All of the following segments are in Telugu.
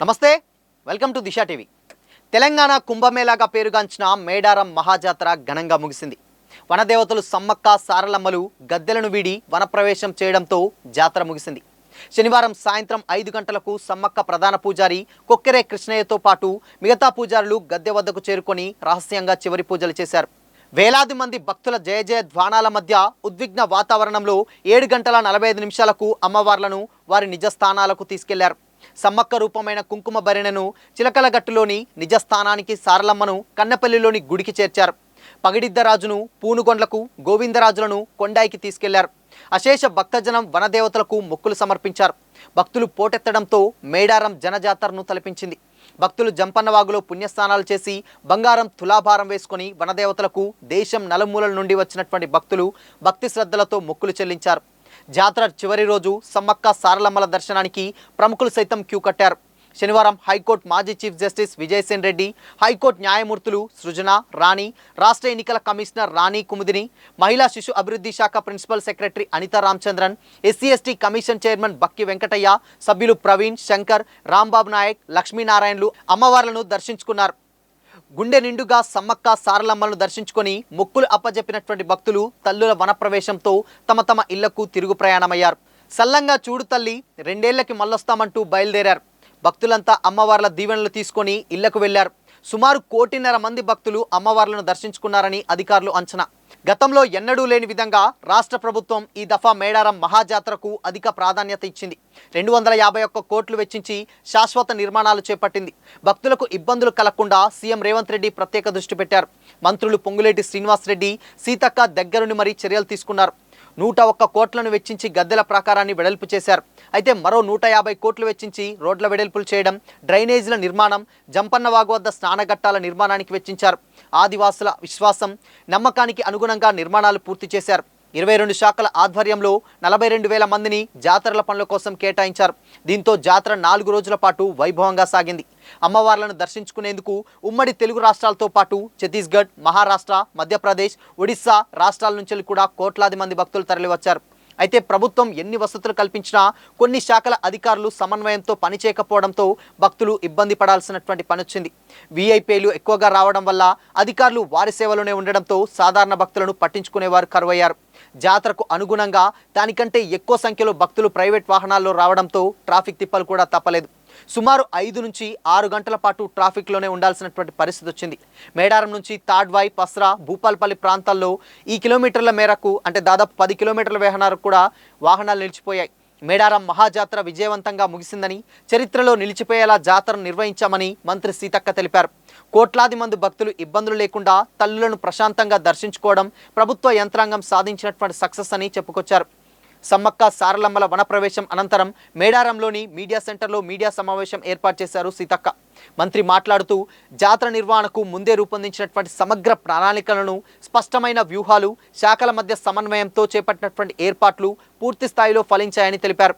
నమస్తే, welcome to Disha TV. Telangana కుంభమేళాగా పేరుగాంచిన మేడారం మహాజాతర ఘనంగా ముగిసింది. వనదేవతలు సమ్మక్క సారలమ్మలు గద్దెలను వీడి వనప్రవేశం చేయడంతో జాతర ముగిసింది. శనివారం సాయంత్రం 5 గంటలకు సమ్మక్క ప్రధాన పూజారి కొక్కెరే కృష్ణయ్యతో పాటు మిగతా పూజారులు గద్దె వద్దకు చేరుకొని రహస్యంగా చివరి పూజలు చేశారు. వేలాది మంది భక్తుల జయ జయ ధ్వానాల మధ్య ఉద్విగ్న వాతావరణంలో 7 గంటల 45 నిమిషాలకు అమ్మవార్లను వారి నిజ స్థానాలకు తీసుకెళ్లారు. సమ్మక్క రూపమైన కుంకుమ భరిణెను చిలకలగట్టులోని నిజస్థానానికి, సారలమ్మను కన్నపల్లిలోని గుడికి చేర్చారు. పగిడిద్దరాజును పూనుగొండ్లకు, గోవిందరాజులను కొండాయికి తీసుకెళ్లారు. అశేష భక్తజనం వనదేవతలకు మొక్కులు సమర్పించారు. భక్తులు పోటెత్తడంతో మేడారం జనజాతరను తలపించింది. భక్తులు జంపన్నవాగులో పుణ్యస్నానాలు చేసి బంగారం తులాభారం వేసుకొని వనదేవతలకు దేశం నలుమూలల నుండి వచ్చినటువంటి భక్తులు భక్తి శ్రద్ధలతో మొక్కులు చెల్లించారు. జాతర చివరి రోజు సమ్మక్క సారలమ్మల దర్శనానికి ప్రముఖులు సైతం క్యూ కట్టారు. శనివారం హైకోర్టు మాజీ chief justice Vijay Sen Reddy, high court న్యాయమూర్తులు సృజన, రాణి, రాష్ట్ర ఎన్నికల కమిషనర్ రాణి కుముదిని, మహిళా శిశు అభివృద్ధి శాఖ principal secretary Anitha Ramachandran, SC ST commission chairman Bakki Venkataiah, సభ్యులు ప్రవీణ్, శంకర్, రాంబాబు నాయక్, లక్ష్మీనారాయణలు అమ్మవార్లను దర్శించుకున్నారు. గుండె నిండుగా సమ్మక్క సారలమ్మలను దర్శించుకొని మొక్కులు అప్పజెప్పినటువంటి భక్తులు తల్లుల వనప్రవేశంతో తమ తమ ఇళ్లకు తిరుగు ప్రయాణమయ్యారు. సల్లంగా చూడు తల్లి, 2 ఏళ్లకి మళ్ళొస్తామంటూ బయలుదేరారు. భక్తులంతా అమ్మవార్ల దీవెనలు తీసుకొని ఇళ్లకు వెళ్లారు. సుమారు 1.5 కోటి మంది భక్తులు అమ్మవార్లను దర్శించుకున్నారని అధికారులు అంచనా. గతంలో ఎన్నడూ లేని విధంగా రాష్ట్ర ప్రభుత్వం ఈ దఫా మేడారం మహాజాతరకు అధిక ప్రాధాన్యత ఇచ్చింది. 251 కోట్లు వెచ్చించి శాశ్వత నిర్మాణాలు చేపట్టింది. భక్తులకు ఇబ్బందులు కలగకుండా సీఎం రేవంత్ రెడ్డి ప్రత్యేక దృష్టి పెట్టారు. మంత్రులు పొంగులేటి శ్రీనివాస్ రెడ్డి, సీతక్క దగ్గరుండి మరీ చర్యలు తీసుకున్నారు. 101 కోట్లను వెచ్చించి గద్దెల ప్రాకారాన్ని వెడల్పు చేశారు. అయితే మరో 150 కోట్లు వెచ్చించి రోడ్ల వెడల్పులు చేయడం, డ్రైనేజీల నిర్మాణం, జంపన్నవాగు వద్ద స్నానఘట్టాల నిర్మాణానికి వెచ్చించారు. ఆదివాసుల విశ్వాసం, నమ్మకానికి అనుగుణంగా నిర్మాణాలు పూర్తి చేశారు. 22 శాఖల ఆధ్వర్యంలో 42,000 మందిని జాతరల పనుల కోసం కేటాయించారు. దీంతో జాతర 4 రోజుల పాటు వైభవంగా సాగింది. అమ్మవార్లను దర్శించుకునేందుకు ఉమ్మడి తెలుగు రాష్ట్రాలతో పాటు ఛత్తీస్గఢ్, మహారాష్ట్ర, మధ్యప్రదేశ్, ఒడిశా రాష్ట్రాల నుంచి కూడా కోట్లాది మంది భక్తులు తరలివచ్చారు. అయితే ప్రభుత్వం ఎన్ని వసతులు కల్పించినా కొన్ని శాఖల అధికారులు సమన్వయంతో పనిచేయకపోవడంతో భక్తులు ఇబ్బంది పడాల్సినటువంటి పని వచ్చింది. వీఐపీలు ఎక్కువగా రావడం వల్ల అధికారులు వారి సేవలోనే ఉండడంతో సాధారణ భక్తులను పట్టించుకునేవారు కరువయ్యారు. జాతరకు అనుగుణంగా దానికంటే ఎక్కువ సంఖ్యలో భక్తులు ప్రైవేట్ వాహనాల్లో రావడంతో ట్రాఫిక్ తిప్పలు కూడా తప్పలేదు. సుమారు 5 నుంచి 6 గంటల పాటు ట్రాఫిక్లోనే ఉండాల్సినటువంటి పరిస్థితి వచ్చింది. మేడారం నుంచి తాడ్వాయి, పస్రా, భూపాల్పల్లి ప్రాంతాల్లో ఈ కిలోమీటర్ల మేరకు అంటే దాదాపు 10 కిలోమీటర్ల వేహనాలకు కూడా వాహనాలు నిలిచిపోయాయి. మేడారం మహాజాతర విజయవంతంగా ముగిసిందని, చరిత్రలో నిలిచిపోయేలా జాతర నిర్వహించామని మంత్రి సీతక్క తెలిపారు. కోట్లాది మంది భక్తులు ఇబ్బందులు లేకుండా తల్లులను ప్రశాంతంగా దర్శించుకోవడం ప్రభుత్వ యంత్రాంగం సాధించినటువంటి సక్సెస్ అని చెప్పుకొచ్చారు. సమ్మక్క సారలమ్మల వనప్రవేశం అనంతరం మేడారంలోని మీడియా సెంటర్లో మీడియా సమావేశం ఏర్పాటు చేశారు సీతక్క. మంత్రి మాట్లాడుతూ జాతర నిర్వహణకు ముందే రూపొందించినటువంటి సమగ్ర ప్రణాళికలను, స్పష్టమైన వ్యూహాలు, శాఖల మధ్య సమన్వయంతో చేపట్టినటువంటి ఏర్పాట్లు పూర్తి స్థాయిలో ఫలించాయని తెలిపారు.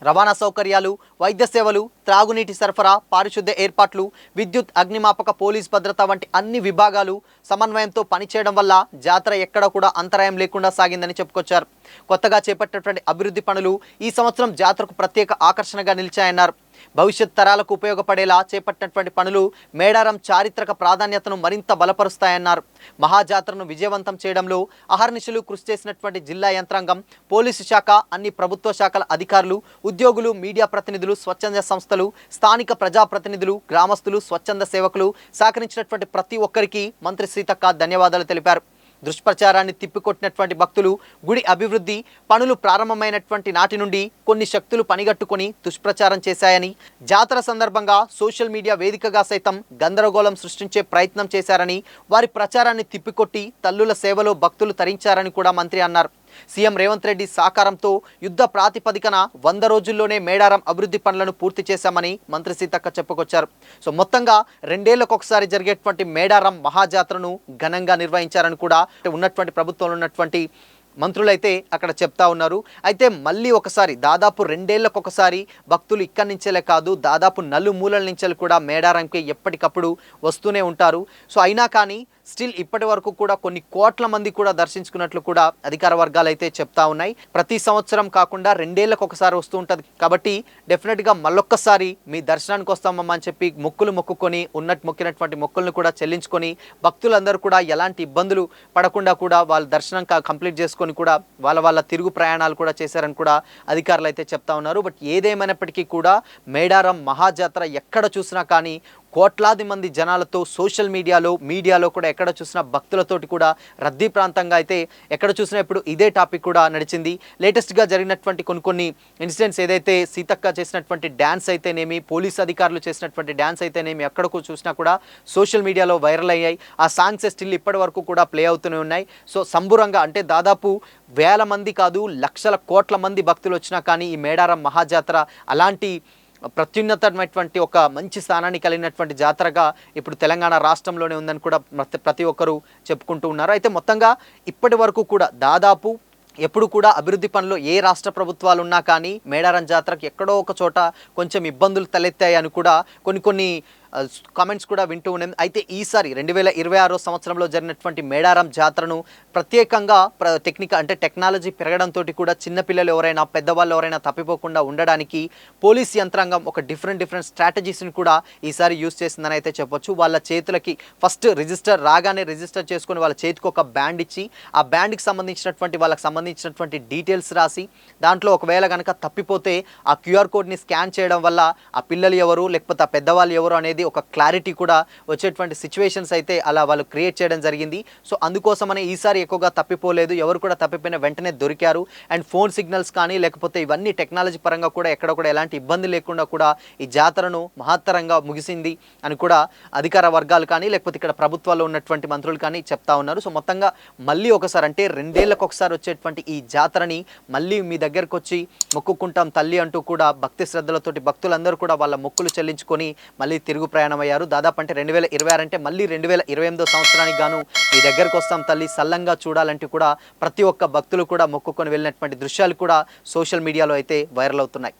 రవాణా సౌకర్యాలు, వైద్య సేవలు, త్రాగునీటి సరఫరా, పారిశుద్ధ్య ఏర్పాట్లు, విద్యుత్, అగ్నిమాపక, పోలీస్ భద్రత వంటి అన్ని విభాగాలు సమన్వయంతో పనిచేయడం వల్ల జాతర ఎక్కడ కూడా అంతరాయం లేకుండా సాగిందని చెప్పుకొచ్చారు. కొత్తగా చేపట్టినటువంటి అభివృద్ధి పనులు ఈ సంవత్సరం జాతరకు ప్రత్యేక ఆకర్షణగా నిలిచాయన్నారు. భవిష్యత్ తరాలకు ఉపయోగపడేలా చేపట్టినటువంటి పనులు మేడారం చారిత్రక ప్రాధాన్యతను మరింత బలపరుస్తాయన్నారు. మహాజాతరను విజయవంతం చేయడంలో అహర్నిశలు కృషి చేసినటువంటి జిల్లా యంత్రాంగం, పోలీసు శాఖ, అన్ని ప్రభుత్వ శాఖల అధికారులు, ఉద్యోగులు, మీడియా ప్రతినిధులు, స్వచ్ఛంద సంస్థలు, స్థానిక ప్రజాప్రతినిధులు, గ్రామస్తులు, స్వచ్ఛంద సేవకులు సహకరించినటువంటి ప్రతి ఒక్కరికి మంత్రి సీతక్క ధన్యవాదాలు తెలిపారు. దుష్ప్రచారాన్ని తిప్పికొట్టినటువంటి భక్తులు గుడి అభివృద్ధి పనులు ప్రారంభమైనటువంటి నాటి నుండి కొన్ని శక్తులు పనిగట్టుకొని దుష్ప్రచారం చేశాయని, జాతర సందర్భంగా సోషల్ మీడియా వేదికగా సైతం గందరగోళం సృష్టించే ప్రయత్నం చేశారని, వారి ప్రచారాన్ని తిప్పికొట్టి తల్లుల సేవలో భక్తులు తరించారని కూడా మంత్రి అన్నారు. సీఎం రేవంత్ రెడ్డి సహకారంతో యుద్ధ ప్రాతిపదికన 100 రోజుల్లోనే మేడారం అభివృద్ధి పనులను పూర్తి చేశామని మంత్రి సీతక్క చెప్పుకొచ్చారు. సో మొత్తంగా 2 ఏళ్లకు ఒకసారి జరిగేటువంటి మేడారం మహాజాతరను ఘనంగా నిర్వహించారని కూడా ఉన్నటువంటి ప్రభుత్వంలో ఉన్నటువంటి మంత్రులైతే అక్కడ చెప్తా ఉన్నారు. అయితే మళ్ళీ ఒకసారి దాదాపు 2 ఏళ్లకు ఒకసారి భక్తులు ఇక్కడి నుంచేలే కాదు దాదాపు నలుమూలల నుంచి కూడా మేడారంకి ఎప్పటికప్పుడు వస్తూనే ఉంటారు. సో అయినా కానీ స్టిల్ ఇప్పటి వరకు కూడా కొన్ని కోట్ల మంది కూడా దర్శించుకున్నట్లు కూడా అధికార వర్గాలు అయితే చెప్తా ఉన్నాయి. ప్రతి సంవత్సరం కాకుండా 2 ఏళ్లకు ఒకసారి వస్తూ ఉంటుంది కాబట్టి డెఫినెట్గా మళ్ళొక్కసారి మీ దర్శనానికి వస్తామమ్మా అని చెప్పి మొక్కులు మొక్కుకొని మొక్కినటువంటి మొక్కులను కూడా చెల్లించుకొని భక్తులందరూ కూడా ఎలాంటి ఇబ్బందులు పడకుండా కూడా వాళ్ళ దర్శనం కంప్లీట్ చేసుకొని కూడా వాళ్ళ తిరుగు ప్రయాణాలు కూడా చేశారని కూడా అధికారులు అయితే చెప్తా ఉన్నారు. బట్ ఏదేమైనప్పటికీ కూడా మేడారం మహాజాతర ఎక్కడ చూసినా కానీ కోట్లాది మంది జనాలతో సోషల్ మీడియాలో కూడా ఎక్కడ చూసినా భక్తులతోటి కూడా రద్దీ ప్రాంతంగా అయితే ఎక్కడ చూసినా ఇప్పుడు ఇదే టాపిక్ కూడా నడిచింది. లేటెస్ట్గా జరిగినటువంటి కొన్ని ఇన్సిడెంట్స్ ఏదైతే సీతక్క చేసినటువంటి డ్యాన్స్ అయితేనేమి, పోలీస్ అధికారులు చేసినటువంటి డ్యాన్స్ అయితేనేమి ఎక్కడకు చూసినా కూడా సోషల్ మీడియాలో వైరల్ అయ్యాయి. ఆ సాంగ్స్ స్టిల్ ఇప్పటి వరకు కూడా ప్లే అవుతూనే ఉన్నాయి. సో సంబురంగా అంటే దాదాపు వేల మంది కాదు లక్షల కోట్ల మంది భక్తులు వచ్చినా కానీ ఈ మేడారం మహాజాతర అలాంటి ప్రత్యున్నతమైనటువంటి ఒక మంచి స్థానాన్ని కలిగినటువంటి జాతరగా ఇప్పుడు తెలంగాణ రాష్ట్రంలోనే ఉందని కూడా ప్రతి ఒక్కరూ చెప్పుకుంటూ ఉన్నారు. అయితే మొత్తంగా ఇప్పటి వరకు కూడా దాదాపు ఎప్పుడు కూడా అభివృద్ధి పనులు ఏ రాష్ట్ర ప్రభుత్వాలు ఉన్నా కానీ మేడారం జాతరకు ఎక్కడో ఒక చోట కొంచెం ఇబ్బందులు తలెత్తాయని కూడా కొన్ని కామెంట్స్ కూడా వింటూ ఉన్నాం. అయితే ఈసారి 2026 సంవత్సరంలో జరిగినటువంటి మేడారం జాతరను ప్రత్యేకంగా టెక్నాలజీ పెరగడంతో కూడా చిన్నపిల్లలు ఎవరైనా పెద్దవాళ్ళు ఎవరైనా తప్పిపోకుండా ఉండడానికి పోలీస్ యంత్రాంగం ఒక డిఫరెంట్ స్ట్రాటజీస్ని కూడా ఈసారి యూజ్ చేసిందని అయితే చెప్పొచ్చు. వాళ్ళ చేతులకి ఫస్ట్ రాగానే రిజిస్టర్ చేసుకొని వాళ్ళ చేతికి ఒక బ్యాండ్ ఇచ్చి ఆ బ్యాండ్కి సంబంధించినటువంటి డీటెయిల్స్ రాసి దాంట్లో ఒకవేళ కనుక తప్పిపోతే ఆ క్యూఆర్ కోడ్ని స్కాన్ చేయడం వల్ల ఆ పిల్లలు ఎవరు లేకపోతే ఆ పెద్దవాళ్ళు ఎవరు అనేది ఒక క్లారిటీ కూడా వచ్చేటువంటి సిచ్యువేషన్స్ అయితే అలా వాళ్ళు క్రియేట్ చేయడం జరిగింది. సో అందుకోసమనే ఈసారి ఎక్కువగా తప్పిపోలేదు, ఎవరు కూడా తప్పిపోయిన వెంటనే దొరికారు. అండ్ ఫోన్ సిగ్నల్స్ కానీ లేకపోతే ఇవన్నీ టెక్నాలజీ పరంగా కూడా ఎక్కడ కూడా ఎలాంటి ఇబ్బంది లేకుండా కూడా ఈ జాతరను మహత్తరంగా ముగిసింది అని కూడా అధికార వర్గాలు కానీ లేకపోతే ఇక్కడ ప్రభుత్వాల్లో ఉన్నటువంటి మంత్రులు కానీ చెప్తా ఉన్నారు. సో మొత్తంగా మళ్ళీ ఒకసారి అంటే 2 ఏళ్లకు ఒకసారి వచ్చేటువంటి ఈ జాతరని మళ్ళీ మీ దగ్గరకు వచ్చి మొక్కుకుంటాం తల్లి అంటూ కూడా భక్తి శ్రద్ధలతోటి భక్తులందరూ కూడా వాళ్ళ మొక్కులు చెల్లించుకొని మళ్ళీ తిరుగు ప్రయాణం అయ్యారు. దాదాపు అంటే 2026 అంటే మళ్ళీ 2028 సంవత్సరానికి గాను ఈ దగ్గరకు వస్తాం తల్లి సల్లంగా చూడాలంటూ కూడా ప్రతి ఒక్క భక్తులు కూడా మొక్కుకొని వెళ్ళినటువంటి దృశ్యాలు కూడా సోషల్ మీడియాలో అయితే వైరల్ అవుతున్నాయి.